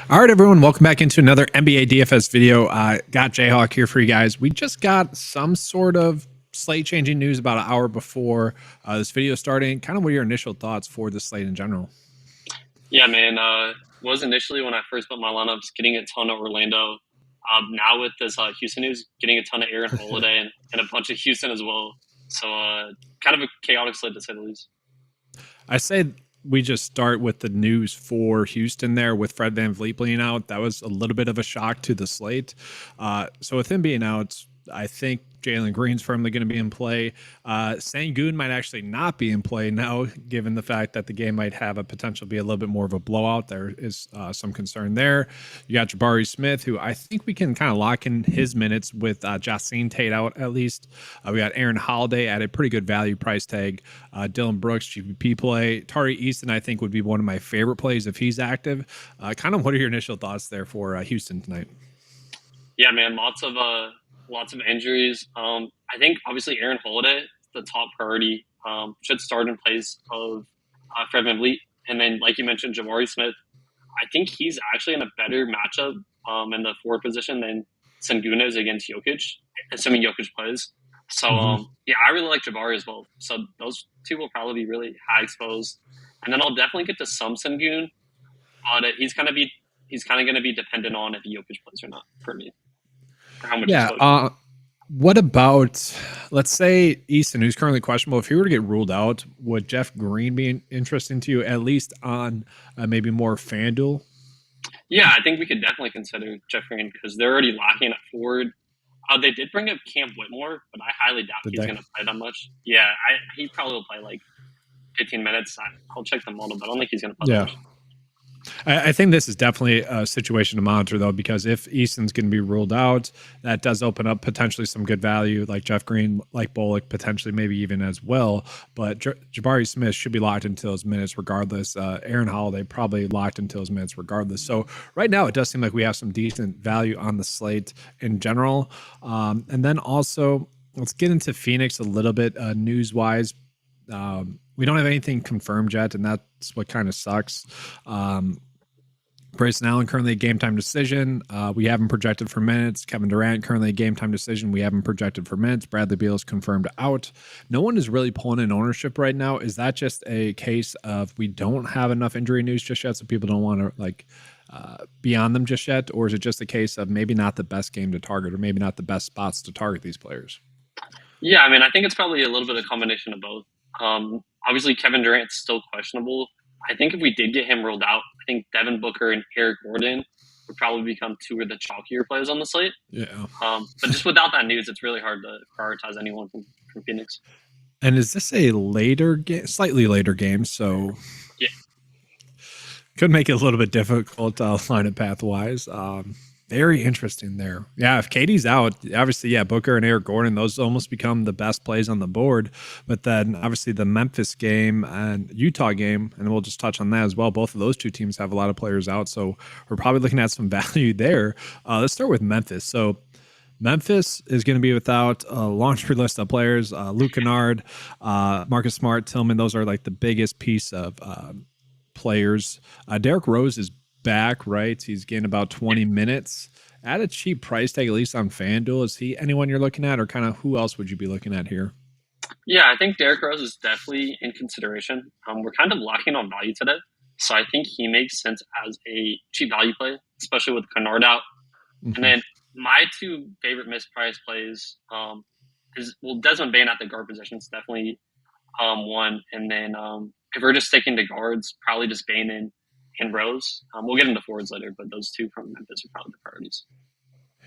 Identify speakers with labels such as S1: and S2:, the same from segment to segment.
S1: All right, everyone, welcome back into another NBA DFS video. Got Jayhawk here for you guys. We just got some sort of slate changing news about an hour before this video starting. Kind of what are your initial thoughts for the slate in general?
S2: Yeah, man. Was initially when I first put my lineups, getting a ton of Orlando. Now with this Houston news, getting a ton of Aaron Holiday and a bunch of Houston as well. So kind of a chaotic slate to say the least.
S1: I say we just start with the news for Houston there with Fred VanVleet being out. That was a little bit of a shock to the slate. So with him being out, I think Jalen Green's firmly going to be in play. Sengun might actually not be in play now, given the fact that the game might have a potential to be a little bit more of a blowout. There is some concern there. You got Jabari Smith, who I think we can kind of lock in his minutes with Jacine Tate out at least. We got Aaron Holiday at a pretty good value price tag. Dylan Brooks, GPP play. Tari Easton, I think, would be one of my favorite plays if he's active. Kind of what are your initial thoughts there for Houston tonight?
S2: Yeah, man. Lots of injuries. I think obviously Aaron Holiday, the top priority, should start in place of Fred VanVleet. And then, like you mentioned, Jabari Smith, I think he's actually in a better matchup in the forward position than Sengun is against Jokic, assuming Jokic plays. So, yeah, I really like Jabari as well. So those two will probably be really high exposed. And then I'll definitely get to some Sengun, but he's kind of going to be dependent on if Jokic plays or not for me.
S1: What about, let's say, Easton, who's currently questionable? If he were to get ruled out, would Jeff Green be interesting to you, at least on maybe more FanDuel?
S2: Yeah, I think we could definitely consider Jeff Green because they're already lacking at forward. They did bring up Cam Whitmore, but I highly doubt he's going to play that much. Yeah, he probably will play like 15 minutes. I'll check the model, but I don't think he's going to play that much.
S1: I think this is definitely a situation to monitor, though, because if Easton's going to be ruled out, that does open up potentially some good value, like Jeff Green, like Bullock, potentially maybe even as well. But Jabari Smith should be locked into those minutes regardless. Aaron Holiday probably locked into those minutes regardless. So right now, it does seem like we have some decent value on the slate in general. And then also, let's get into Phoenix a little bit news-wise. We don't have anything confirmed yet, and that's what kind of sucks. Grayson Allen currently a game time decision. We haven't projected for minutes. Kevin Durant currently a game time decision. We haven't projected for minutes. Bradley Beal is confirmed out. No one is really pulling in ownership right now. Is that just a case of we don't have enough injury news just yet, so people don't want to be on them just yet, or is it just a case of maybe not the best game to target, or maybe not the best spots to target these players?
S2: Yeah, I mean, I think it's probably a little bit of a combination of both. Obviously, Kevin Durant's still questionable. I think if we did get him ruled out, I think Devin Booker and Eric Gordon would probably become two of the chalkier players on the slate.
S1: Yeah.
S2: But just without that news, it's really hard to prioritize anyone from Phoenix.
S1: And is this a later game, slightly later game? So
S2: yeah,
S1: could make it a little bit difficult line of path wise. Very interesting there. Yeah, if Katie's out, obviously, yeah, Booker and Eric Gordon, those almost become the best plays on the board. But then obviously the Memphis game and Utah game, and we'll just touch on that as well. Both of those two teams have a lot of players out, so we're probably looking at some value there. Let's start with Memphis. So Memphis is going to be without a laundry list of players. Luke Kennard, Marcus Smart, Tillman, those are like the biggest piece of players. Derrick Rose is back, right? He's getting about 20 minutes at a cheap price tag, at least on FanDuel. Is he anyone you're looking at, or kind of who else would you be looking at here?
S2: Yeah, I think Derrick Rose is definitely in consideration. We're kind of lacking on value today, so I think he makes sense as a cheap value play, especially with Kennard out. And then my two favorite mispriced plays is Desmond Bane at the guard position is definitely one, and then if we're just sticking to guards, probably just Bane and Rose. We'll get into forwards later, but those two from Memphis are probably the priorities.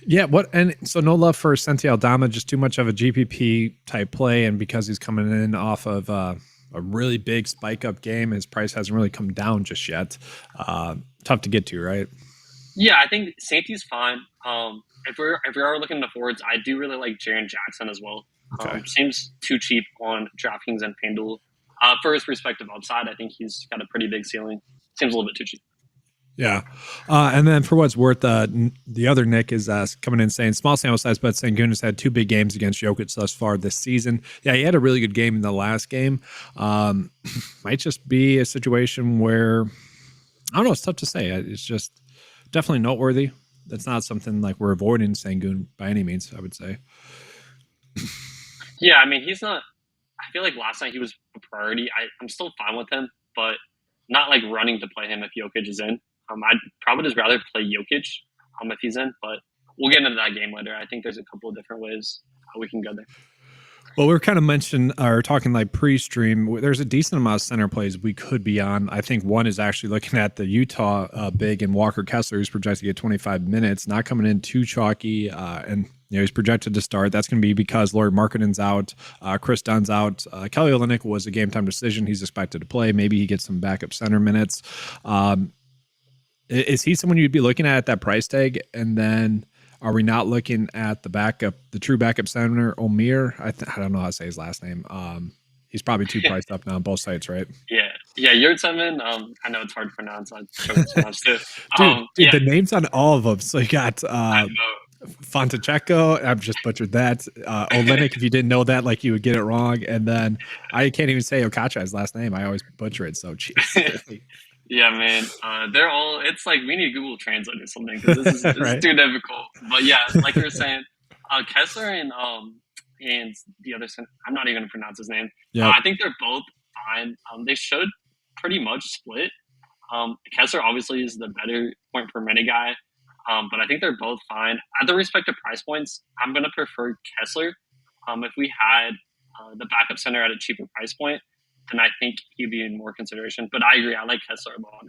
S1: Yeah, and so no love for Santi Aldama, just too much of a GPP type play, and because he's coming in off of a really big spike up game, his price hasn't really come down just yet. Tough to get to, right?
S2: Yeah, I think Santi's fine. If we are looking to forwards, I do really like Jaren Jackson as well.
S1: Okay.
S2: Seems too cheap on DraftKings and FanDuel. For his perspective upside, I think he's got a pretty big ceiling. Seems a little bit too cheap.
S1: Yeah. And then for what's worth, the other Nick is coming in saying small sample size, but Sengun has had two big games against Jokic thus far this season. Yeah, he had a really good game in the last game. Might just be a situation where, I don't know, it's tough to say. It's just definitely noteworthy. That's not something like we're avoiding Sengun by any means, I would say.
S2: Yeah, I mean, he's not. I feel like last night he was a priority. I'm still fine with him, but not like running to play him if Jokic is in. I'd probably just rather play Jokic if he's in, but we'll get into that game later. I think there's a couple of different ways how we can go there.
S1: Well, we were kind of mentioning or talking like pre-stream. There's a decent amount of center plays we could be on. I think one is actually looking at the Utah big and Walker Kessler, who's projected to get 25 minutes, not coming in too chalky, and he's projected to start. That's going to be because Lauri Markkanen's out, Chris Dunn's out. Kelly Olynyk was a game time decision. He's expected to play. Maybe he gets some backup center minutes. Is he someone you'd be looking at that price tag? And then are we not looking at the true backup center, Omer? I don't know how to say his last name. He's probably too priced up now on both sites, right?
S2: Yeah, Yurtseven. I know it's hard to pronounce. I struggle to pronounce too.
S1: Dude, the names on all of them. So you got Fontecchio. I've just butchered that. Olynyk, if you didn't know that, like you would get it wrong. And then I can't even say Okachai's last name. I always butcher it. So jeez.
S2: Yeah, man. They're all. It's like we need Google Translate or something because this is
S1: Right.
S2: too difficult. But yeah, like you were saying, Kessler and the other. I'm not even gonna pronounce his name.
S1: Yeah.
S2: I think they're both fine. They should pretty much split. Kessler obviously is the better point per minute guy, but I think they're both fine at the respective price points. I'm gonna prefer Kessler. If we had the backup center at a cheaper price point, then I think he'd be in more consideration. But I agree. I like Kessler a lot.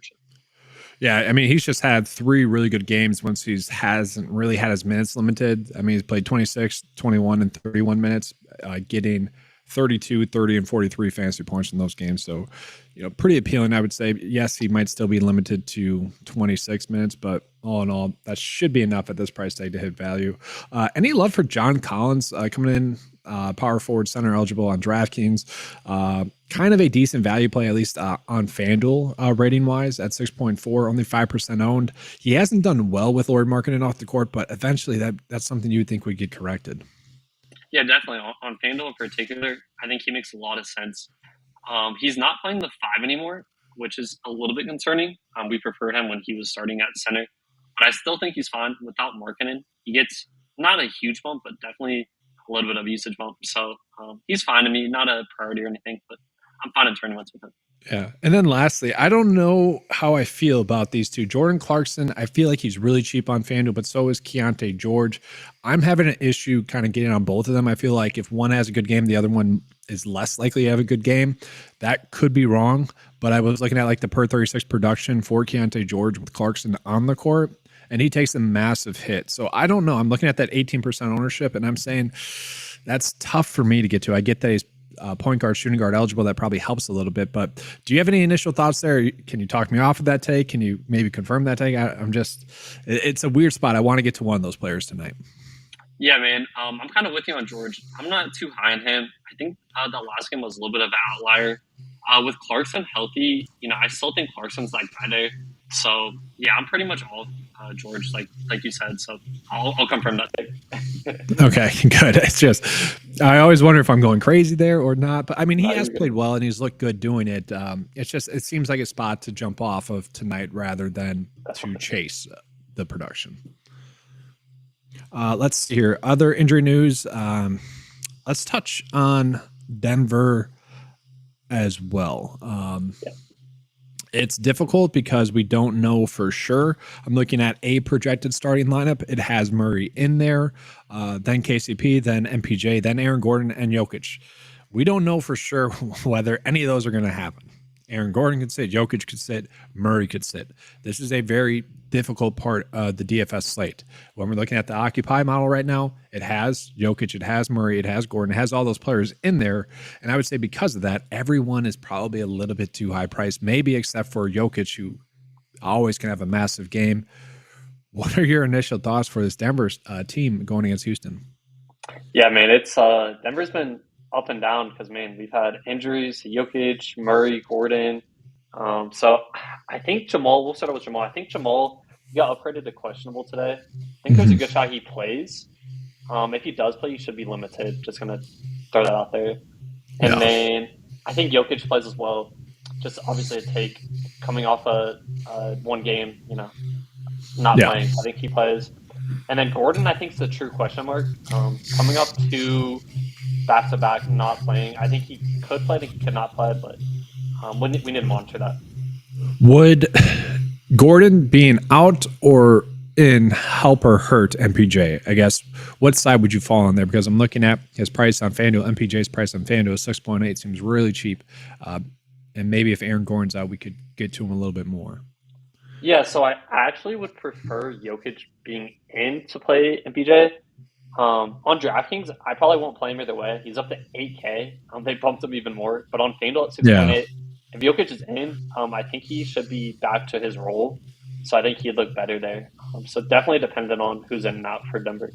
S1: Yeah, I mean, he's just had 3 really good games once he hasn't really had his minutes limited. I mean, he's played 26, 21, and 31 minutes, getting 32, 30, and 43 fantasy points in those games. So, pretty appealing, I would say. Yes, he might still be limited to 26 minutes, but all in all, that should be enough at this price tag to hit value. Any love for John Collins coming in, power forward, center eligible on DraftKings? Kind of a decent value play, at least on FanDuel rating wise at 6.4, only 5% owned. He hasn't done well with Lauri Markkanen off the court, but eventually that's something you would think would get corrected.
S2: Yeah, definitely. On FanDuel in particular, I think he makes a lot of sense. He's not playing the 5 anymore, which is a little bit concerning. We preferred him when he was starting at center, but I still think he's fine without Markkanen. He gets not a huge bump, but definitely a little bit of usage bump. So he's fine to me, not a priority or anything, but I'm fine in tournaments with him.
S1: Yeah. And then lastly, I don't know how I feel about these two. Jordan Clarkson, I feel like he's really cheap on FanDuel, but so is Keontae George. I'm having an issue kind of getting on both of them. I feel like if one has a good game, the other one is less likely to have a good game. That could be wrong, but I was looking at like the per 36 production for Keontae George with Clarkson on the court, and he takes a massive hit. So I don't know. I'm looking at that 18% ownership, and I'm saying that's tough for me to get to. I get that he's point guard, shooting guard eligible. That probably helps a little bit. But do you have any initial thoughts there? Can you talk me off of that take? Can you maybe confirm that take? It's a weird spot. I want to get to one of those players tonight.
S2: Yeah, man. I'm kind of with you on George. I'm not too high on him. I think the last game was a little bit of an outlier. With Clarkson healthy, I still think Clarkson's like better. So yeah, I'm pretty much all George, like you said. So I'll confirm that take.
S1: Okay, good. It's just I always wonder if I'm going crazy there or not. But I mean, he has played well and he's looked good doing it. It seems like a spot to jump off of tonight rather than to chase the production. Let's see here. Other injury news. Let's touch on Denver as well. It's difficult because we don't know for sure. I'm looking at a projected starting lineup. It has Murray in there, then KCP, then MPJ, then Aaron Gordon, and Jokic. We don't know for sure whether any of those are going to happen. Aaron Gordon could sit, Jokic could sit, Murray could sit. This is a very difficult part of the DFS slate. When we're looking at the Occupy model right now, it has Jokic, it has Murray, it has Gordon, it has all those players in there. And I would say because of that, everyone is probably a little bit too high priced, maybe except for Jokic, who always can have a massive game. What are your initial thoughts for this Denver team going against Houston?
S2: Yeah, man, it's Denver's been up and down because, man, we've had injuries to Jokic, Murray, Gordon. So I think Jamal, we'll start with Jamal. I think Jamal got upgraded to questionable today. I think there's a good shot he plays. If he does play, he should be limited. Just going to throw that out there. And then I think Jokic plays as well. Just obviously a take coming off a one game,
S3: not
S1: Yeah.
S3: playing. I think he plays. And then Gordon, I think, is a true question mark. Coming up to back-to-back not playing. I think he could play, I think he could not play, but we need to monitor that.
S1: Would Gordon being out or in help or hurt MPJ? I guess what side would you fall on there? Because I'm looking at his price on FanDuel. MPJ's price on FanDuel is 6.8. Seems really cheap. And maybe if Aaron Gordon's out, we could get to him a little bit more.
S3: Yeah, so I actually would prefer Jokic being in to play MPJ. On DraftKings, I probably won't play him either way. He's up to 8K. They bumped him even more. But on FanDuel at 6.8, if Jokic is in, I think he should be back to his role. So I think he'd look better there. So definitely dependent on who's in and out for Denver.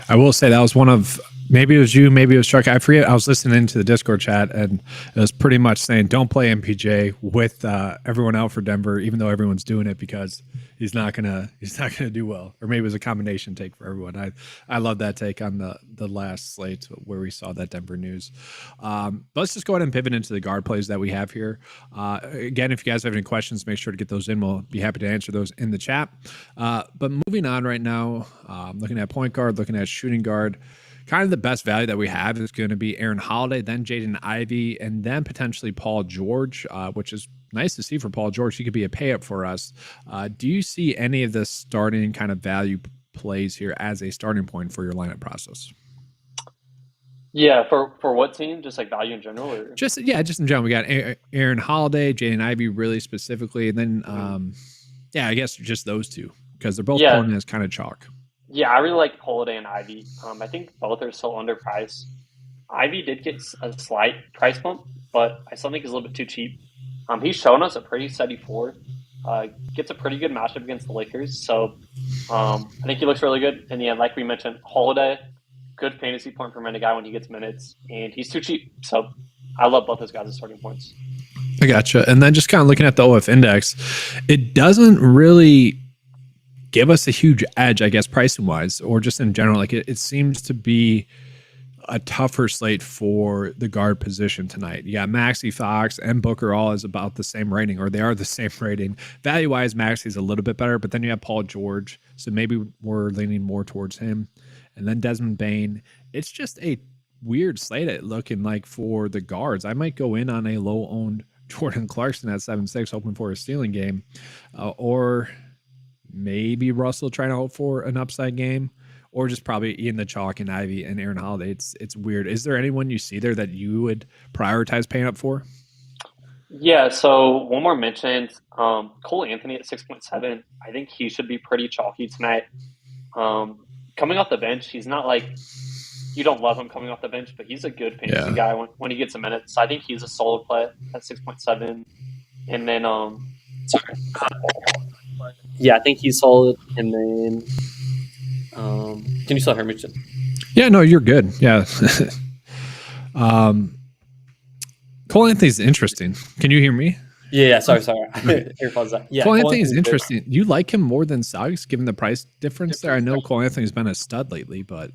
S1: I will say that was one of, maybe it was you, maybe it was Chuck. I forget. I was listening to the Discord chat, and it was pretty much saying, don't play MPJ with everyone out for Denver, even though everyone's doing it, because he's not gonna do well. Or maybe it was a combination take for everyone. I love that take on the last slate where we saw that Denver news. But let's just go ahead and pivot into the guard plays that we have here. Again, if you guys have any questions, make sure to get those in. We'll be happy to answer those in the chat. But moving on right now, looking at point guard, looking at shooting guard. Kind of the best value that we have is going to be Aaron Holiday, then Jaden Ivey, and then potentially Paul George, which is nice to see for Paul George. He could be a pay up for us. Do you see any of the starting kind of value plays here as a starting point for your lineup process?
S3: Yeah, for what team? Just like value in general, or
S1: just in general. We got Aaron Holiday, Jaden Ivey, really specifically, and then I guess just those two because they're both pulling as kind of chalk.
S3: Yeah, I really like Holiday and Ivy. I think both are still underpriced. Ivy did get a slight price bump, but I still think he's a little bit too cheap. He's shown us a pretty steady floor. Gets a pretty good matchup against the Lakers, so I think he looks really good. And yeah, like we mentioned, Holiday, good fantasy point per minute guy when he gets minutes, and he's too cheap. So I love both those guys as starting points.
S1: I gotcha. And then just kind of looking at the OF index, it doesn't really give us a huge edge, I guess, pricing wise, or just in general. Like it seems to be a tougher slate for the guard position tonight. You got Maxey, Fox, and Booker all is about the same rating, or they are the same rating. Value wise, Maxey's a little bit better, but then you have Paul George, so maybe we're leaning more towards him. And then Desmond Bane. It's just a weird slate looking like for the guards. I might go in on a low owned Jordan Clarkson at 7-6, hoping for a stealing game, or maybe Russell trying to hope for an upside game, or just probably Ian the Chalk and Ivy and Aaron Holiday. It's weird. Is there anyone you see there that you would prioritize paying up for?
S3: Yeah, so one more mention. Cole Anthony at 6.7. I think he should be pretty chalky tonight. Coming off the bench, he's not like, you don't love him coming off the bench, but he's a good fantasy guy when he gets a minute. So I think he's a solid play at 6.7. And then, yeah, I think he's solid. And then, can you still hear me?
S1: Yeah, no, you're good. Yeah. Cole Anthony's interesting. Can you hear me?
S3: Yeah, sorry. AirPods. Yeah,
S1: Cole Anthony's interesting. You like him more than Suggs, given the price difference there? I know Cole Anthony's been a stud lately, but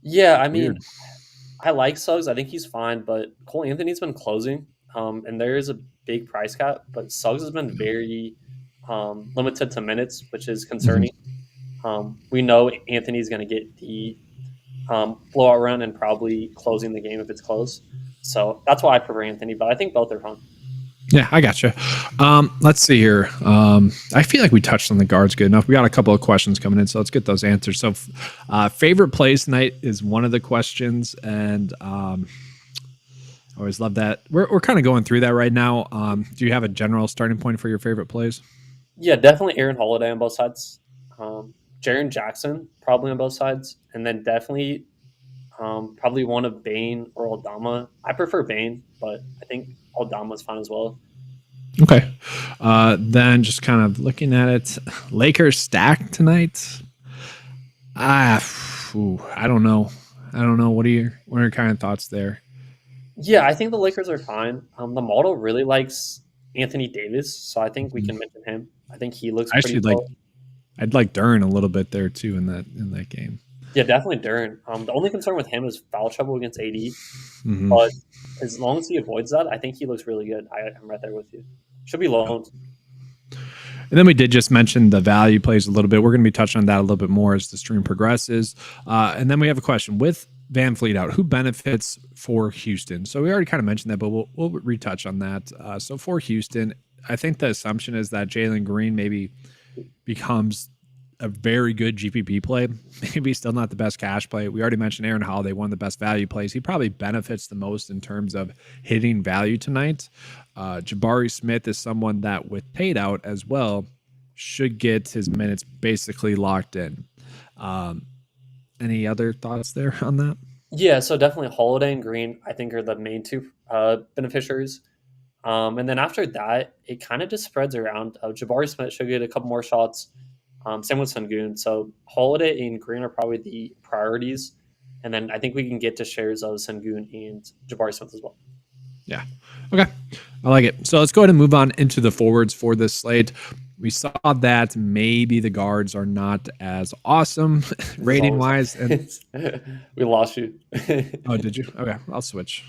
S3: yeah, I mean, I like Suggs. I think he's fine, but Cole Anthony's been closing, and there is a big price cap, but Suggs has been very limited to minutes, which is concerning. We know Anthony's going to get the blowout run and probably closing the game if it's close. So that's why I prefer Anthony, but I think both are fun.
S1: Yeah, I gotcha. Let's see here. I feel like we touched on the guards good enough. We got a couple of questions coming in, so let's get those answers. So favorite plays tonight is one of the questions, and I always love that. We're kind of going through that right now. Do you have a general starting point for your favorite plays?
S3: Yeah, definitely Aaron Holiday on both sides. Jaren Jackson probably on both sides, and then definitely probably one of Bane or Aldama. I prefer Bane, but I think Aldama's fine as well.
S1: Okay. Then just kind of looking at it, Lakers stacked tonight. I don't know. What are your kind of thoughts there?
S3: Yeah, I think the Lakers are fine. The model really likes Anthony Davis, so I think we can mention him. I think he looks pretty solid.
S1: I'd like Duren a little bit there too in that game.
S3: Yeah, definitely Duren. The only concern with him is foul trouble against AD. But as long as he avoids that, I think he looks really good. I'm right there with you. Should be low owned.
S1: And then we did just mention the value plays a little bit. We're going to be touching on that a little bit more as the stream progresses. And then we have a question with Van Fleet out, who benefits for Houston? So we already kind of mentioned that, but we'll retouch on that. So for Houston, I think the assumption is that Jalen Green maybe becomes a very good GPP play, maybe still not the best cash play. We already mentioned Aaron Holiday, one of the best value plays. He probably benefits the most in terms of hitting value tonight. Jabari Smith is someone that with paid out as well should get his minutes basically locked in. Any other thoughts there on that?
S3: Yeah, so definitely Holiday and Green, I think, are the main two beneficiaries. And then after that, it kind of just spreads around. Jabari Smith should get a couple more shots. Same with Sengun. So Holiday and Green are probably the priorities. And then I think we can get to shares of Sengun and Jabari Smith as well.
S1: Yeah. Okay. I like it. So let's go ahead and move on into the forwards for this slate. We saw that maybe the guards are not as awesome rating wise. And
S3: we lost you.
S1: oh, did you? Okay. I'll switch.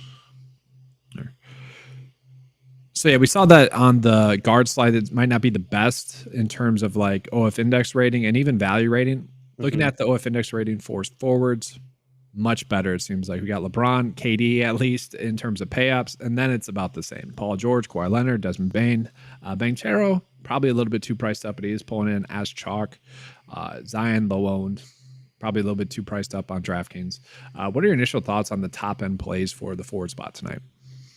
S1: So yeah, we saw that on the guard slide. It might not be the best in terms of like OF index rating and even value rating. Looking at the OF index rating for forwards, much better. It seems like we got LeBron, KD at least in terms of pay-ups, and then it's about the same. Paul George, Kawhi Leonard, Desmond Bain, Banchero, probably a little bit too priced up, but he is pulling in as chalk. Zion low owned, probably a little bit too priced up on DraftKings. What are your initial thoughts on the top end plays for the forward spot tonight?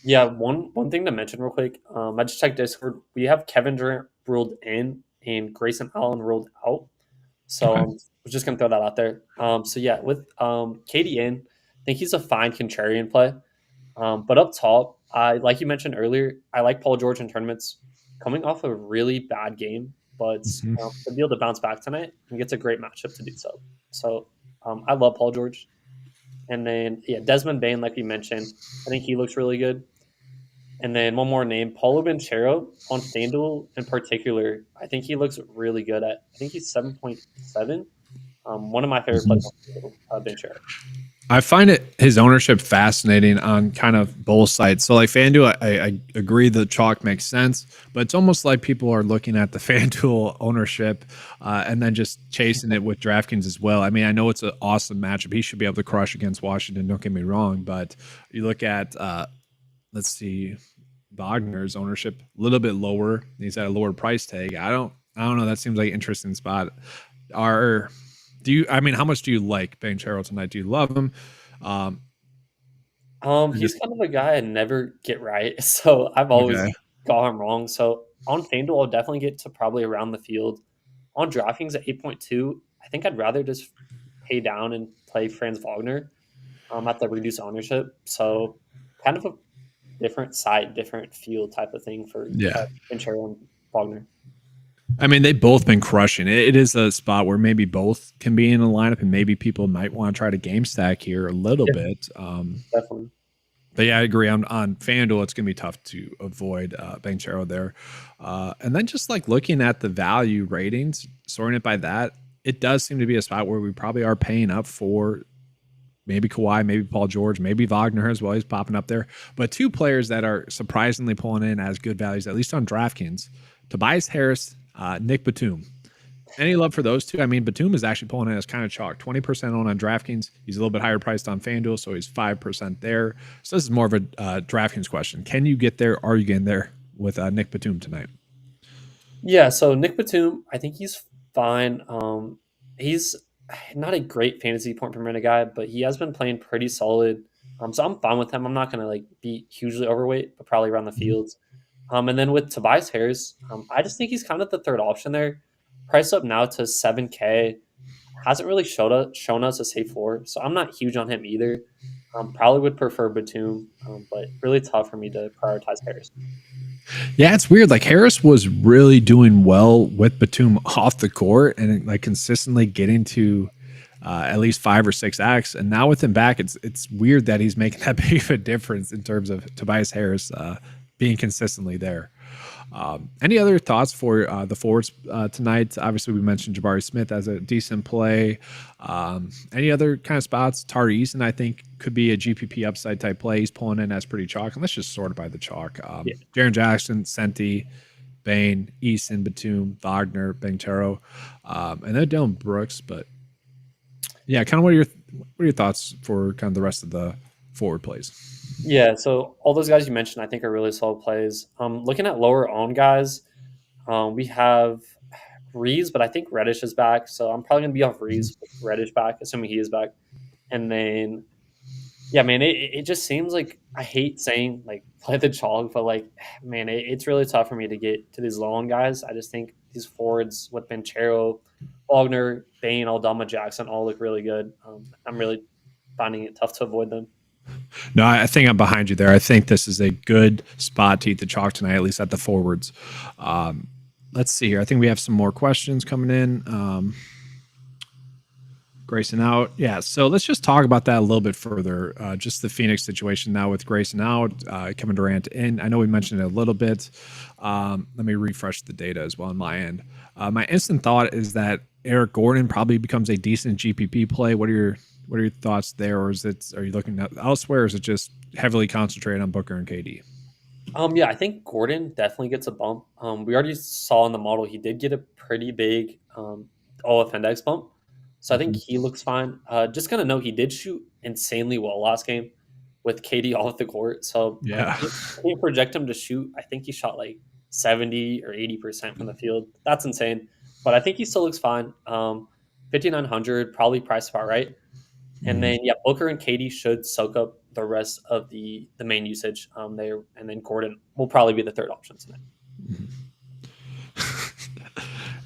S3: Yeah, one thing to mention real quick. I just checked Discord. We have Kevin Durant ruled in and Grayson Allen ruled out. So I was just gonna throw that out there. So yeah, with KD in, I think he's a fine contrarian play. But up top, I like you mentioned earlier, I like Paul George in tournaments. Coming off a really bad game, but to be able to bounce back tonight and gets a great matchup to do so. So I love Paul George. And then yeah, Desmond Bain, like we mentioned, I think he looks really good. And then one more name, Paulo Banchero on FanDuel in particular. I think he looks really good at. I think he's 7.7. One of my favorite plays on FanDuel, Banchero.
S1: I find his ownership fascinating on kind of both sides. So like FanDuel, I agree the chalk makes sense, but it's almost like people are looking at the FanDuel ownership and then just chasing it with DraftKings as well. I mean, I know it's an awesome matchup. He should be able to crush against Washington. Don't get me wrong, but you look at let's see, Wagner's ownership a little bit lower. He's at a lower price tag. I don't know. That seems like an interesting spot. How much do you like Banchero tonight? Do you love him?
S3: He's kind of a guy I never get right. So I've always got him wrong. So on FanDuel, I'll definitely get to probably around the field. On DraftKings at 8.2, I think I'd rather just pay down and play Franz Wagner at the reduced ownership. So kind of a different site, different field type of thing for Banchero and Wagner.
S1: I mean, they've both been crushing. It is a spot where maybe both can be in a lineup, and maybe people might want to try to game stack here a little bit.
S3: Definitely.
S1: But yeah, I agree. On FanDuel, it's going to be tough to avoid Banchero there. And then just like looking at the value ratings, sorting it by that, it does seem to be a spot where we probably are paying up for maybe Kawhi, maybe Paul George, maybe Wagner as well. He's popping up there. But two players that are surprisingly pulling in as good values, at least on DraftKings, Tobias Harris, Nick Batum. Any love for those two? I mean, Batum is actually pulling in as kind of chalk. 20% on DraftKings. He's a little bit higher priced on FanDuel, so he's 5% there. So this is more of a DraftKings question. Can you get there? Are you getting there with Nick Batum tonight?
S3: Yeah, so Nick Batum, I think he's fine. He's not a great fantasy point per minute guy, but he has been playing pretty solid. So I'm fine with him. I'm not going to be hugely overweight, but probably around the fields. And then with Tobias Harris, I just think he's kind of the third option there. Price up now to $7K. Hasn't really shown us a safe floor, so I'm not huge on him either. Probably would prefer Batum, but really tough for me to prioritize Harris.
S1: Yeah, it's weird. Like Harris was really doing well with Batum off the court and like consistently getting to at least 5 or 6x. And now with him back, it's weird that he's making that big of a difference in terms of Tobias Harris being consistently there. Any other thoughts for the forwards tonight? Obviously, we mentioned Jabari Smith as a decent play. Any other kind of spots? Tari Eason, I think, could be a GPP upside type play. He's pulling in as pretty chalk. And let's just sort it by the chalk. Jaren Jackson, Senti, Bain, Eason, Batum, Wagner, Banchero, and then Dylan Brooks. But yeah, kind of what are your thoughts for kind of the rest of the forward plays?
S3: Yeah, so all those guys you mentioned, I think, are really solid plays. Looking at lower owned guys, we have Reeves, but I think Reddish is back, so I'm probably gonna be off Reeves with Reddish back, assuming he is back. And then, yeah, man, it just seems like I hate saying like play the chalk, but like, man, it's really tough for me to get to these low owned guys. I just think these forwards with Banchero, Wagner, Bain, Aldama, Jackson all look really good. I'm really finding it tough to avoid them.
S1: No, I think I'm behind you there. I think this is a good spot to eat the chalk tonight, at least at the forwards. Let's see here. I think we have some more questions coming in. Grayson out. Yeah, so let's just talk about that a little bit further. Just the Phoenix situation now with Grayson out, Kevin Durant in. I know we mentioned it a little bit. Let me refresh the data as well on my end. My instant thought is that Eric Gordon probably becomes a decent GPP play. What are your thoughts there, or are you looking at elsewhere, or is it just heavily concentrated on Booker and KD?
S3: Yeah, I think Gordon definitely gets a bump. We already saw in the model he did get a pretty big OF index bump, so I think he looks fine. Just gonna note he did shoot insanely well last game with KD off the court, so
S1: Yeah.
S3: I can't project him to shoot. I think he shot like 70 or 80% from the field. That's insane, but I think he still looks fine. 5,900 probably priced about right. And then Booker and KD should soak up the rest of the main usage there, and then Gordon will probably be the third option tonight.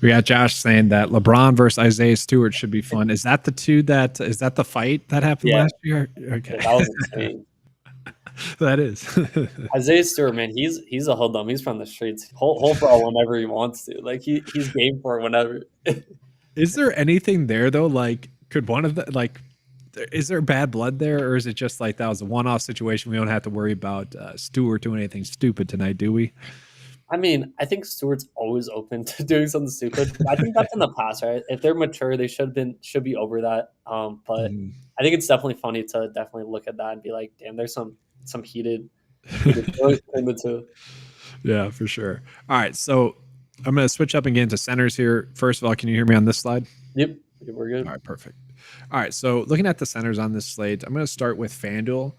S1: We got Josh saying that LeBron versus Isaiah Stewart should be fun. Is that the fight that happened last year? Okay,
S3: yeah, that was insane.
S1: That is.
S3: Isaiah Stewart, man, he's a hoodlum. He's from the streets. He'll throw whenever he wants to. Like he's game for it whenever.
S1: Is there anything there though? Like, could one of the is there bad blood there, or is it just like that was a one-off situation? We don't have to worry about Stewart doing anything stupid tonight, do we?
S3: I mean, I think Stewart's always open to doing something stupid. I think that's in the past, right? If they're mature, they should be over that. But I think it's definitely funny to definitely look at that and be like, damn, there's some heated feelings between the two.
S1: Yeah, for sure. All right, so I'm going to switch up and get into centers here. First of all, can you hear me on this slide?
S3: Yep, we're good.
S1: All right, perfect. All right, so looking at the centers on this slate, I'm going to start with FanDuel.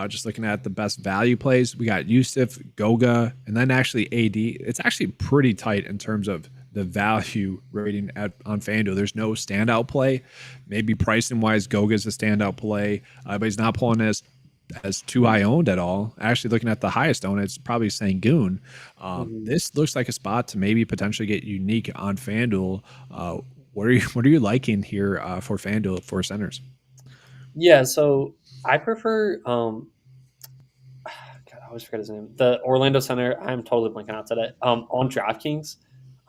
S1: Just looking at the best value plays, we got Yusuf, Goga, and then actually AD. It's actually pretty tight in terms of the value rating on FanDuel. There's no standout play. Maybe pricing wise, Goga is a standout play, but he's not pulling as too high owned at all. Actually, looking at the highest owned, it's probably Sengun. This looks like a spot to maybe potentially get unique on FanDuel. What are you liking here for FanDuel for centers?
S3: Yeah, so I prefer God, I always forget his name. The Orlando center. I'm totally blanking out today. On DraftKings,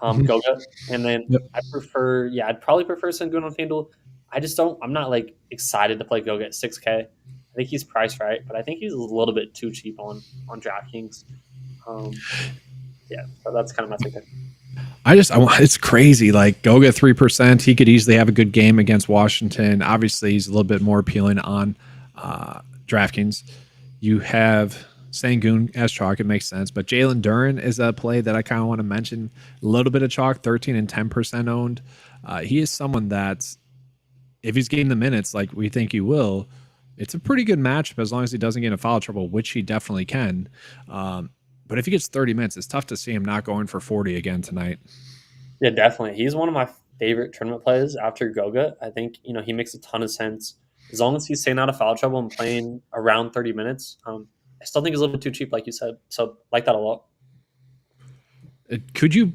S3: Goga, and then I'd probably prefer Sengun on FanDuel. I'm not like excited to play Goga at 6K. I think he's priced right, but I think he's a little bit too cheap on DraftKings. So that's kind of my thinking.
S1: It's crazy. Like Goga 3%, he could easily have a good game against Washington. Obviously, he's a little bit more appealing on DraftKings. You have Sengun as chalk, it makes sense. But Jalen Duren is a play that I kind of want to mention. A little bit of chalk, 13 and 10% owned. He is someone that, if he's getting the minutes like we think he will, it's a pretty good matchup as long as he doesn't get in foul trouble, which he definitely can. But if he gets 30 minutes, it's tough to see him not going for 40 again tonight.
S3: Yeah, definitely. He's one of my favorite tournament plays after Goga. I think, he makes a ton of sense. As long as he's staying out of foul trouble and playing around 30 minutes, I still think he's a little bit too cheap, like you said. So, like that a lot.
S1: Could you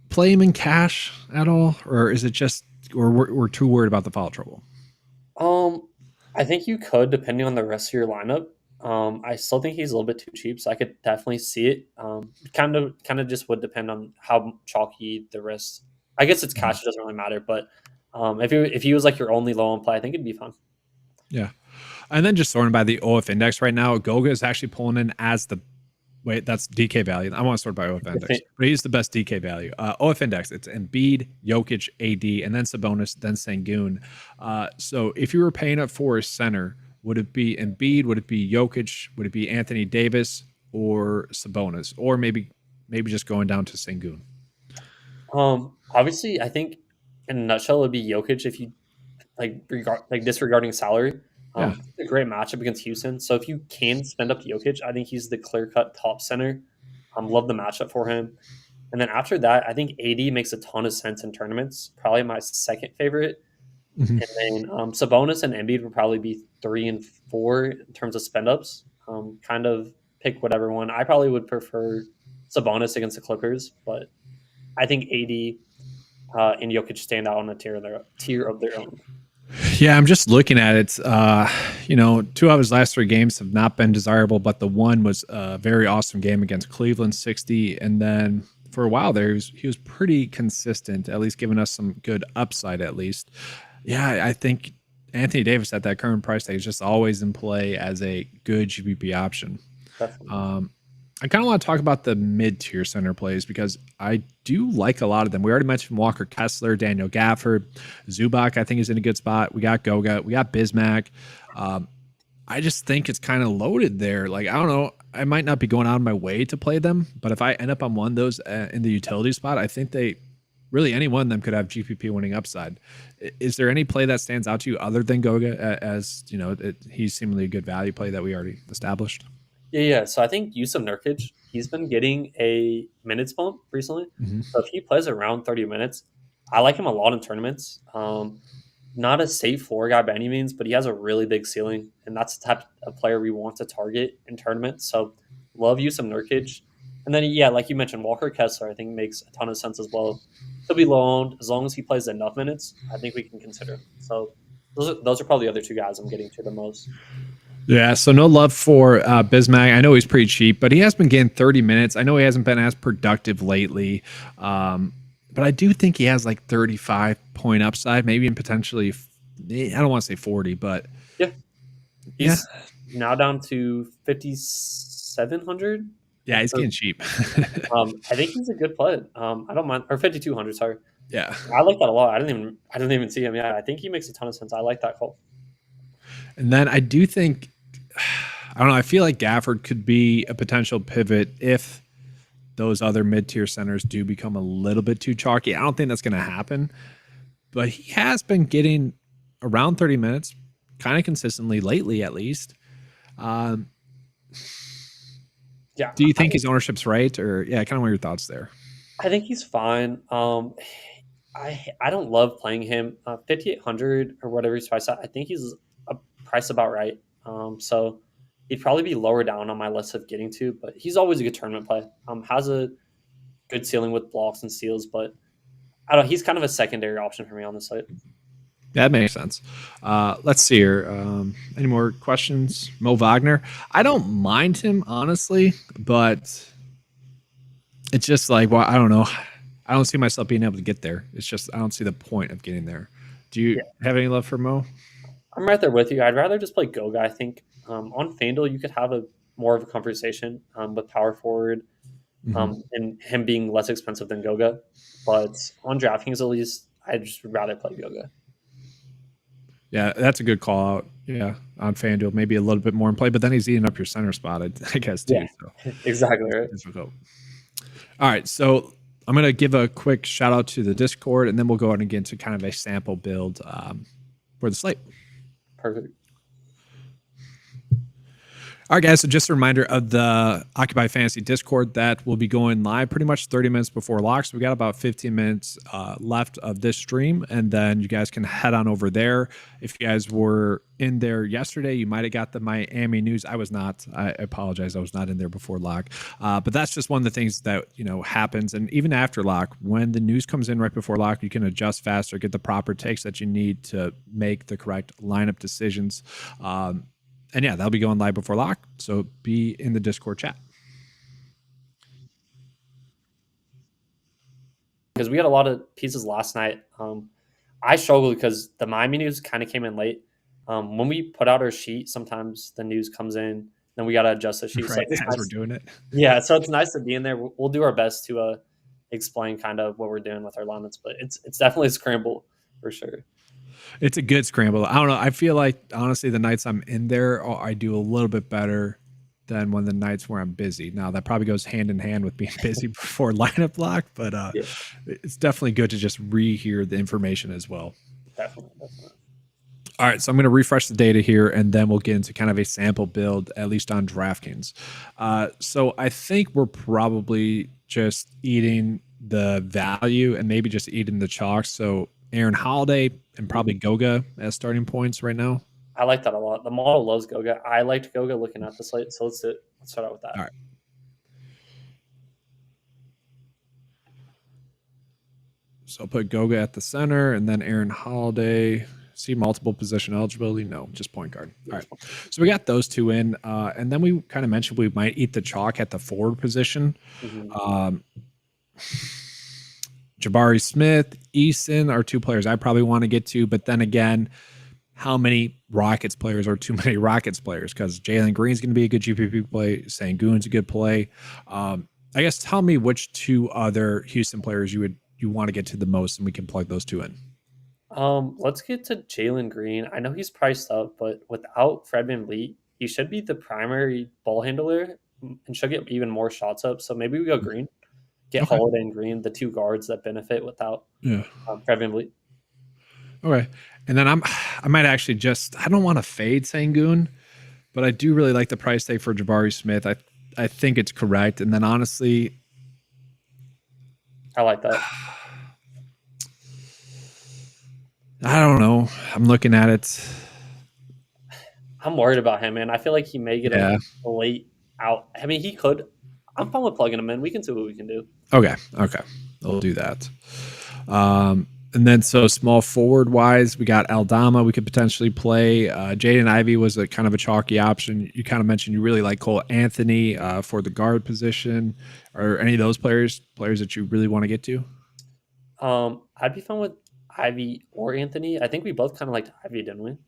S1: play him in cash at all? Or is it just, or we're too worried about the foul trouble?
S3: I think you could, depending on the rest of your lineup. I still think he's a little bit too cheap, so I could definitely see it. Kind of just would depend on how chalky the rest. I guess it's cash; it doesn't really matter. But if he was like your only low on play, I think it'd be fun.
S1: Yeah, and then just sorting by the OF index right now, Goga is actually pulling in as the that's DK value. I want to sort by OF index, but he's the best DK value. OF index, it's Embiid, Jokic, AD, and then Sabonis, then Sengun. So if you were paying up for a center, would it be Embiid? Would it be Jokic? Would it be Anthony Davis or Sabonis? Or maybe maybe just going down to Sengun?
S3: Obviously, I think in a nutshell, it would be Jokic if you disregarding salary.
S1: Yeah.
S3: It's a great matchup against Houston. So if you can spend up Jokic, I think he's the clear cut top center. Love the matchup for him. And then after that, I think AD makes a ton of sense in tournaments. Probably my second favorite.
S1: Mm-hmm.
S3: And then Sabonis and Embiid would probably be 3 and 4 in terms of spend ups. Kind of pick whatever one. I probably would prefer Sabonis against the Clippers, but I think AD and Jokic stand out on a tier of their own.
S1: Yeah, I'm just looking at it. 2 of his last 3 games have not been desirable, but the one was a very awesome game against Cleveland, 60, and then for a while there, he was pretty consistent, at least giving us some good upside at least. Yeah, I think Anthony Davis at that current price tag is just always in play as a good GPP option. I kind of want to talk about the mid-tier center plays because I do like a lot of them. We already mentioned Walker Kessler, Daniel Gafford, Zubac I think is in a good spot. We got Goga, we got Bismack. I just think it's kind of loaded there. Like, I don't know. I might not be going out of my way to play them, but if I end up on one of those in the utility spot, I think any one of them could have GPP winning upside. Is there any play that stands out to you other than Goga as, he's seemingly a good value play that we already established?
S3: Yeah. So I think Yusuf Nurkic, he's been getting a minutes bump recently. Mm-hmm. So if he plays around 30 minutes, I like him a lot in tournaments. Not a safe floor guy by any means, but he has a really big ceiling, and that's the type of player we want to target in tournaments. So love Yusuf Nurkic. And then, like you mentioned, Walker Kessler, I think makes a ton of sense as well. He'll be loaned as long as he plays enough minutes. I think we can consider him. So those are probably the other 2 guys I'm getting to the most.
S1: Yeah, so no love for Bismack. I know he's pretty cheap, but he has been getting 30 minutes. I know he hasn't been as productive lately, but I do think he has like 35-point upside, maybe in potentially, I don't want to say 40, but
S3: he's now down to 5,700.
S1: Yeah, he's getting cheap.
S3: I think he's a good play. I don't mind, or 5,200. Sorry.
S1: Yeah,
S3: I like that a lot. I didn't even see him. Yeah, I think he makes a ton of sense. I like that call.
S1: And then I do think, I don't know, I feel like Gafford could be a potential pivot if those other mid-tier centers do become a little bit too chalky. I don't think that's going to happen, but he has been getting around 30 minutes kind of consistently lately, at least. Do you think his ownership's right? Or, kind of what are your thoughts there?
S3: I think he's fine. I don't love playing him. 5,800 or whatever he's priced at, I think he's a price about right. So he'd probably be lower down on my list of getting to, but he's always a good tournament play. Has a good ceiling with blocks and steals, but I don't know. He's kind of a secondary option for me on the site.
S1: That makes sense. Let's see here. Any more questions? Mo Wagner. I don't mind him, honestly, but it's just like, well, I don't know. I don't see myself being able to get there. It's just, I don't see the point of getting there. Do you have any love for Mo?
S3: I'm right there with you. I'd rather just play Goga, I think. On FanDuel, you could have more of a conversation with power forward and him being less expensive than Goga. But on DraftKings, at least, I'd just rather play Goga.
S1: Yeah, that's a good call out. Yeah, on FanDuel, maybe a little bit more in play, but then he's eating up your center spot, I guess, too.
S3: Yeah, so. Exactly right.
S1: Difficult. All right, so I'm going to give a quick shout out to the Discord, and then we'll go on and get into kind of a sample build for the slate.
S3: Perfect.
S1: All right, guys, so just a reminder of the Occupy Fantasy Discord that will be going live pretty much 30 minutes before lock. So we got about 15 minutes left of this stream, and then you guys can head on over there. If you guys were in there yesterday, you might have got the Miami news. I was not. I apologize. I was not in there before lock. But that's just one of the things that, happens. And even after lock, when the news comes in right before lock, you can adjust faster, get the proper takes that you need to make the correct lineup decisions. And yeah, that'll be going live before lock. So be in the Discord chat.
S3: Because we had a lot of pieces last night. I struggled because the Miami news kind of came in late. When we put out our sheet, sometimes the news comes in, then we got to adjust the sheet.
S1: Right,
S3: so
S1: as we're doing it.
S3: Yeah, so it's nice to be in there. We'll do our best to explain kind of what we're doing with our lineups, but it's definitely a scramble for sure.
S1: It's a good scramble. I don't know. I feel like, honestly, the nights I'm in there, I do a little bit better than when the nights where I'm busy. Now that probably goes hand in hand with being busy before lineup block, but it's definitely good to just rehear the information as well.
S3: Definitely.
S1: All right, so I'm going to refresh the data here, and then we'll get into kind of a sample build, at least on DraftKings. So I think we're probably just eating the value and maybe just eating the chalk. So Aaron Holiday and probably Goga as starting points right now.
S3: I like that a lot. The model loves Goga. I liked Goga looking at the slate, so let's do it. Let's start out with that.
S1: All right. So I'll put Goga at the center, and then Aaron Holiday. See multiple position eligibility? No, just point guard. All right. So we got those two in. And then we kind of mentioned we might eat the chalk at the forward position. Jabari Smith, Eason are two players I probably want to get to. But then again, how many Rockets players are too many Rockets players? Because Jalen Green's going to be a good GPP play. Sengun's a good play. I guess tell me which two other Houston players you want to get to the most, and we can plug those two in.
S3: Let's get to Jalen Green. I know he's priced up, but without Fred VanVleet, he should be the primary ball handler and should get even more shots up. So maybe we go Green, get Holiday and Green, the two guards that benefit without Fred VanVleet.
S1: Okay, and then I might actually I don't want to fade Sengun, but I do really like the price tag for Jabari Smith. I think it's correct, and then honestly,
S3: I like that.
S1: I don't know. I'm looking at it.
S3: I'm worried about him, man. I feel like he may get a late out. I mean, he could. I'm fine with plugging him in. We can see what we can do.
S1: Okay. We'll do that. And then so small forward wise, we got Aldama we could potentially play. Jaden Ivey was a kind of a chalky option. You kind of mentioned you really like Cole Anthony for the guard position. Are any of those players that you really want to get to?
S3: I'd be fine with Ivy or Anthony. I think we both kind of liked Ivy, didn't we?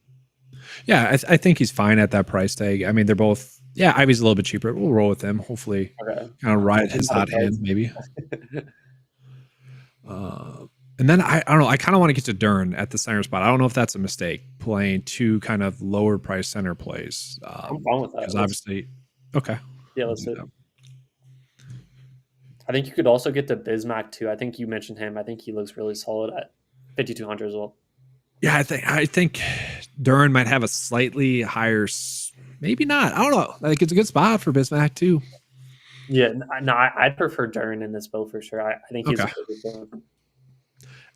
S1: Yeah, I think he's fine at that price tag. I mean, they're both. Yeah, Ivy's a little bit cheaper. We'll roll with him. Hopefully, kind of ride his hot hand, maybe. And then I don't know. I kind of want to get to Dern at the center spot. I don't know if that's a mistake playing two kind of lower price center plays.
S3: I'm fine with that.
S1: Because obviously, okay.
S3: Yeah, let's do it. I think you could also get to Bismack too. I think you mentioned him. I think he looks really solid at 5,200 as well.
S1: Yeah, I think Dern might have a slightly higher, maybe not. I don't know. Like it's a good spot for Bismack too.
S3: Yeah, no, I'd prefer Dern in this build for sure. I think he's a good one.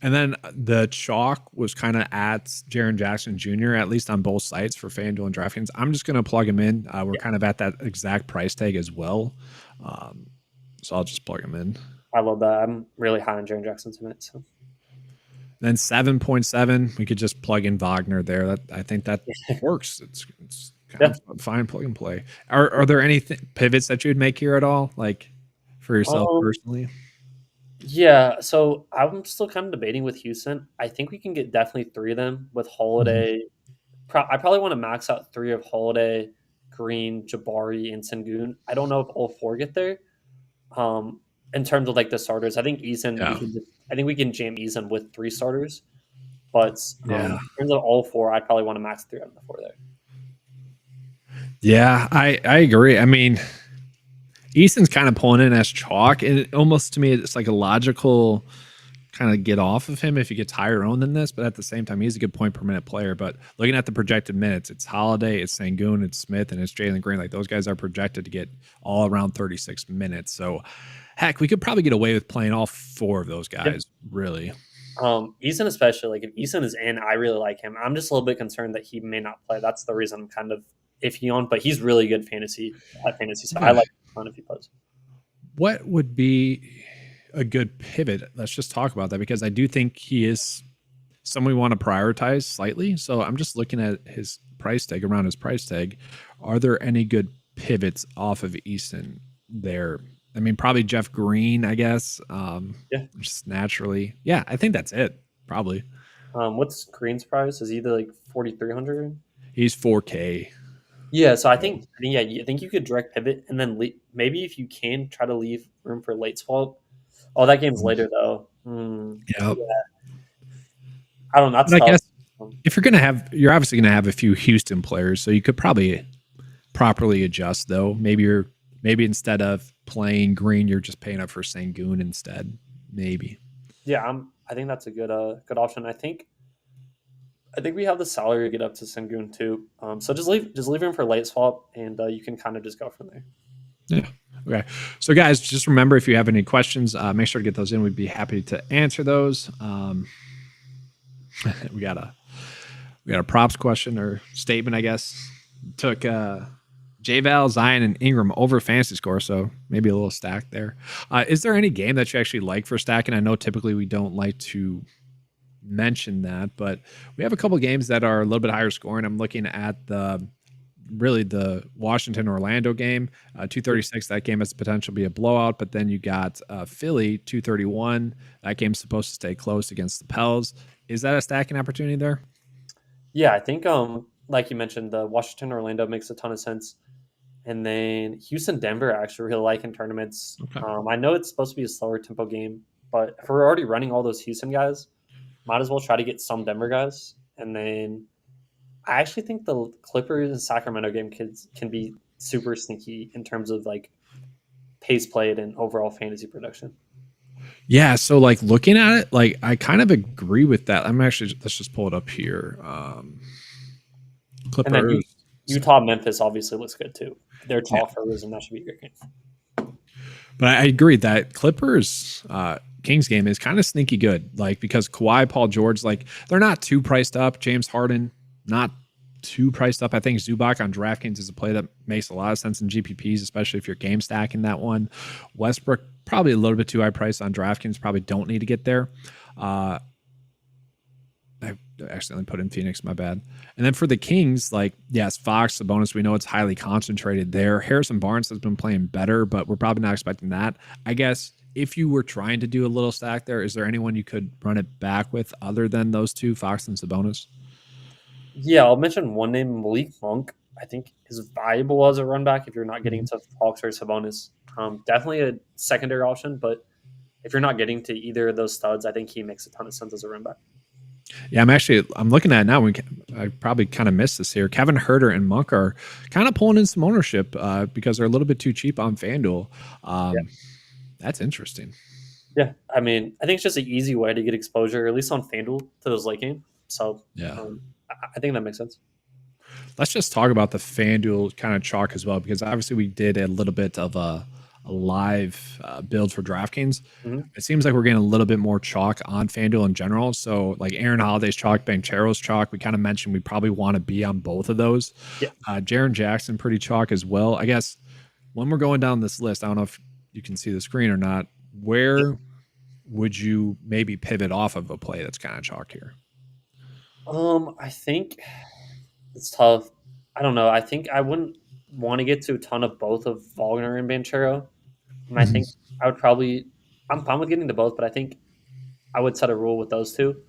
S1: And then the chalk was kind of at Jaren Jackson Jr., at least on both sites for FanDuel and DraftKings. I'm just going to plug him in. We're kind of at that exact price tag as well. So I'll just plug him in.
S3: I love that. I'm really high on Jaren Jackson tonight. So.
S1: Then 7.7, we could just plug in Wagner there. I think that works. It's kind of fine plug and play. Are there any pivots that you would make here at all, like for yourself personally?
S3: Yeah, so I'm still kind of debating with Houston. I think we can get definitely three of them with Holiday. I probably want to max out three of Holiday, Green, Jabari, and Sengun. I don't know if all four get there. In terms of like the starters, I think Eason. I think we can jam Eason with three starters. But in terms of all four, I'd probably want to max three out of the four there.
S1: Yeah, I agree. I mean, Eason's kind of pulling in as chalk, and almost to me, it's like a logical kind of get off of him if he gets higher owned than this. But at the same time, he's a good point per minute player. But looking at the projected minutes, it's Holiday, it's Sengun, it's Smith, and it's Jalen Green. Like those guys are projected to get all around 36 minutes. So, heck, we could probably get away with playing all four of those guys, really.
S3: Eason especially. Like if Eason is in, I really like him. I'm just a little bit concerned that he may not play. That's the reason I'm kind of iffy on. But he's really good fantasy. So I like him if he plays.
S1: What would be a good pivot? Let's just talk about that because I do think he is someone we want to prioritize slightly. So I'm just looking at his price tag, around his price tag. Are there any good pivots off of Easton there? I mean, probably Jeff Green, I guess. Just naturally. Yeah, I think that's it. Probably.
S3: What's Green's price? Is he like 4,300?
S1: He's 4K.
S3: Yeah, so I think you could direct pivot and then maybe if you can try to leave room for late swap. Oh, that game's later though. Yeah. I don't know. That's
S1: I guess if you're obviously gonna have a few Houston players, so you could probably properly adjust though. Maybe instead of playing green, you're just paying up for Sangoon instead. Maybe.
S3: Yeah, I think that's a good option. I think we have the salary to get up to Sengun too. So just leave him for late swap, and you can kind of just go from there.
S1: Yeah. Okay. So guys, just remember, if you have any questions, make sure to get those in. We'd be happy to answer those. We got a props question or statement, I guess. Took J-Val, Zion, and Ingram over fantasy score, so maybe a little stack there. Is there any game that you actually like for stacking? I know typically we don't like to mention that, but we have a couple games that are a little bit higher scoring. I'm looking at the Washington Orlando game, 236. That game has the potential to be a blowout, but then you got Philly 231. That game's supposed to stay close against the Pels. Is that a stacking opportunity there?
S3: Yeah, I think like you mentioned, the Washington Orlando makes a ton of sense, and then Houston Denver I actually really like in tournaments.
S1: Okay.
S3: I know it's supposed to be a slower tempo game, but if we're already running all those Houston guys, might as well try to get some Denver guys, and then I actually think the Clippers and Sacramento game can be super sneaky in terms of like pace played and overall fantasy production.
S1: Yeah, so like looking at it, like I kind of agree with that. Let's just pull it up here. Clippers.
S3: And then Utah Memphis obviously looks good too. They're tall forwards, and that should be a great game.
S1: But I agree that Clippers Kings game is kind of sneaky good, like because Kawhi, Paul George, like they're not too priced up. James Harden, not too priced up. I think Zubac on DraftKings is a play that makes a lot of sense in GPPs, especially if you're game stacking that one. Westbrook, probably a little bit too high price on DraftKings. Probably don't need to get there. I accidentally put in Phoenix, my bad. And then for the Kings, like, yes, Fox, the bonus, we know it's highly concentrated there. Harrison Barnes has been playing better, but we're probably not expecting that. I guess if you were trying to do a little stack there, is there anyone you could run it back with other than those two, Fox and Sabonis?
S3: Yeah, I'll mention one name, Malik Monk. I think is valuable as a run back if you're not getting to Fox or Sabonis. Definitely a secondary option, but if you're not getting to either of those studs, I think he makes a ton of sense as a run back.
S1: Yeah, I'm looking at it now. I probably kind of missed this here. Kevin Huerter and Monk are kind of pulling in some ownership because they're a little bit too cheap on FanDuel. That's interesting.
S3: Yeah, I mean, I think it's just an easy way to get exposure, at least on FanDuel, to those late games. So
S1: yeah,
S3: I think that makes sense.
S1: Let's just talk about the FanDuel kind of chalk as well, because obviously we did a little bit of a live build for DraftKings.
S3: Mm-hmm.
S1: It seems like we're getting a little bit more chalk on FanDuel in general. So like Aaron Holiday's chalk, Banchero's chalk, we kind of mentioned we probably want to be on both of those.
S3: Yeah.
S1: Jaren Jackson, pretty chalk as well. I guess when we're going down this list, I don't know if you can see the screen or not, where would you maybe pivot off of a play that's kind of chalk here?
S3: I think it's tough. I don't know. I think I wouldn't want to get to a ton of both of Wagner and Banchero. And I think I would I'm fine with getting to both, but I think I would set a rule with those two,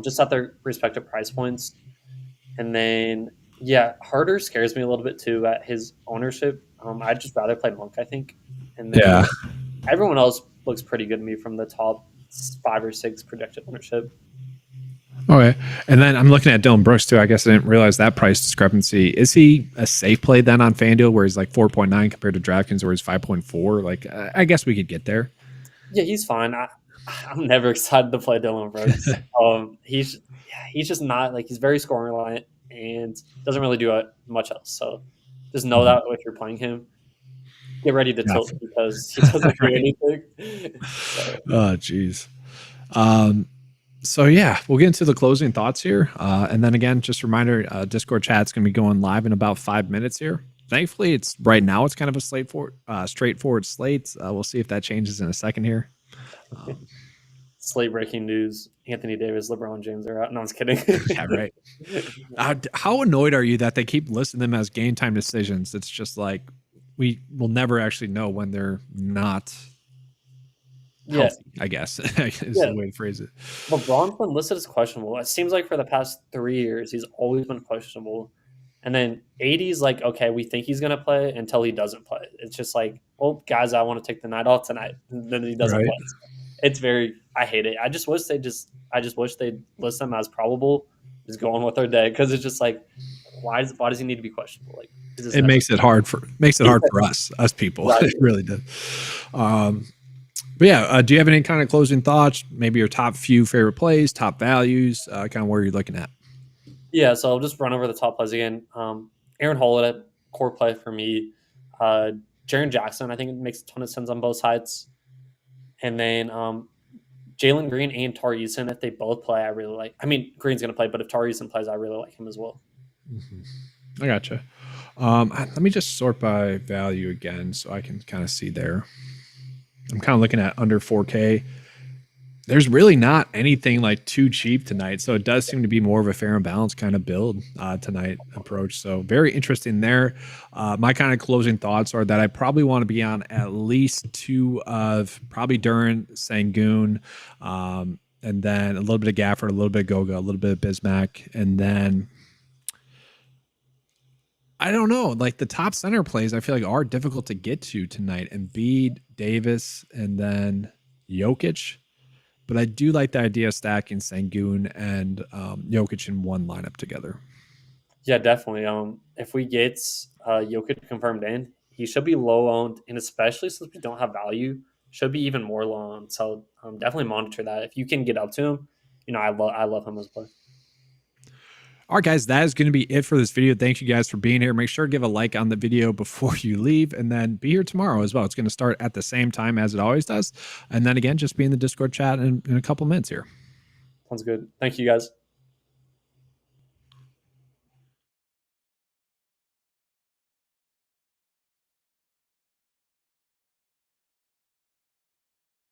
S3: just at their respective price points. And then, yeah, Harder scares me a little bit too at his ownership. I'd just rather play Monk, I think. And then everyone else looks pretty good to me from the top 5 or 6 projected ownership.
S1: Okay. And then I'm looking at Dylan Brooks too. I guess I didn't realize that price discrepancy. Is he a safe play then on FanDuel where he's like 4.9 compared to DraftKings where he's 5.4? Like, I guess we could get there.
S3: Yeah, he's fine. I'm never excited to play Dylan Brooks. He's just not, like, he's very scoring reliant and doesn't really do much else. So just know that if you're playing him, get ready to tilt because he doesn't do anything.
S1: Oh, geez. So yeah, we'll get into the closing thoughts here. And then again, just a reminder, Discord chat's going to be going live in about 5 minutes here. Thankfully, right now it's kind of a straightforward slate. We'll see if that changes in a second here.
S3: Slate breaking news: Anthony Davis, LeBron James are out. No, I was kidding.
S1: Yeah, right. How annoyed are you that they keep listing them as game time decisions? It's just like we will never actually know when they're not healthy, I guess is the way to phrase it.
S3: LeBron's been listed as questionable. It seems like for the past 3 years, he's always been questionable. And then 80's like, okay, we think he's going to play until he doesn't play. It's just like, well, guys, I want to take the night off tonight. And then he doesn't play. It's I hate it. I just wish they'd list them as probable, just go on with their day. Because it's just like, why does he need to be questionable? Like,
S1: it makes it hard for us people. Right. It really does. But yeah, do you have any kind of closing thoughts? Maybe your top few favorite plays, top values, kind of where you're looking at.
S3: Yeah, so I'll just run over the top plays again. Aaron Holiday, core play for me. Jaren Jackson, I think it makes a ton of sense on both sides. And then Jalen Green and Tari Eason, if they both play, I really like. I mean, Green's going to play, but if Tari Eason plays, I really like him as well.
S1: I gotcha. Let me just sort by value again so I can kind of see there. I'm kind of looking at under 4K. There's really not anything like too cheap tonight. So it does seem to be more of a fair and balanced kind of build tonight approach. So very interesting there. My kind of closing thoughts are that I probably want to be on at least two of probably Duran, Sangoon, and then a little bit of Gafford, a little bit of Goga, a little bit of Bismack, and then I don't know, like the top center plays I feel like are difficult to get to tonight. Embiid, Davis, and then Jokic. But I do like the idea of stacking Sangoon and Jokic in one lineup together.
S3: Yeah, definitely. If we get Jokic confirmed in, he should be low owned, and especially since we don't have value, should be even more low owned. So definitely monitor that. If you can get up to him, I love him as a player.
S1: All right, guys, that is going to be it for this video. Thank you guys for being here. Make sure to give a like on the video before you leave, and then be here tomorrow as well. It's going to start at the same time as it always does. And then again, just be in the Discord chat in a couple minutes here.
S3: Sounds good. Thank you, guys.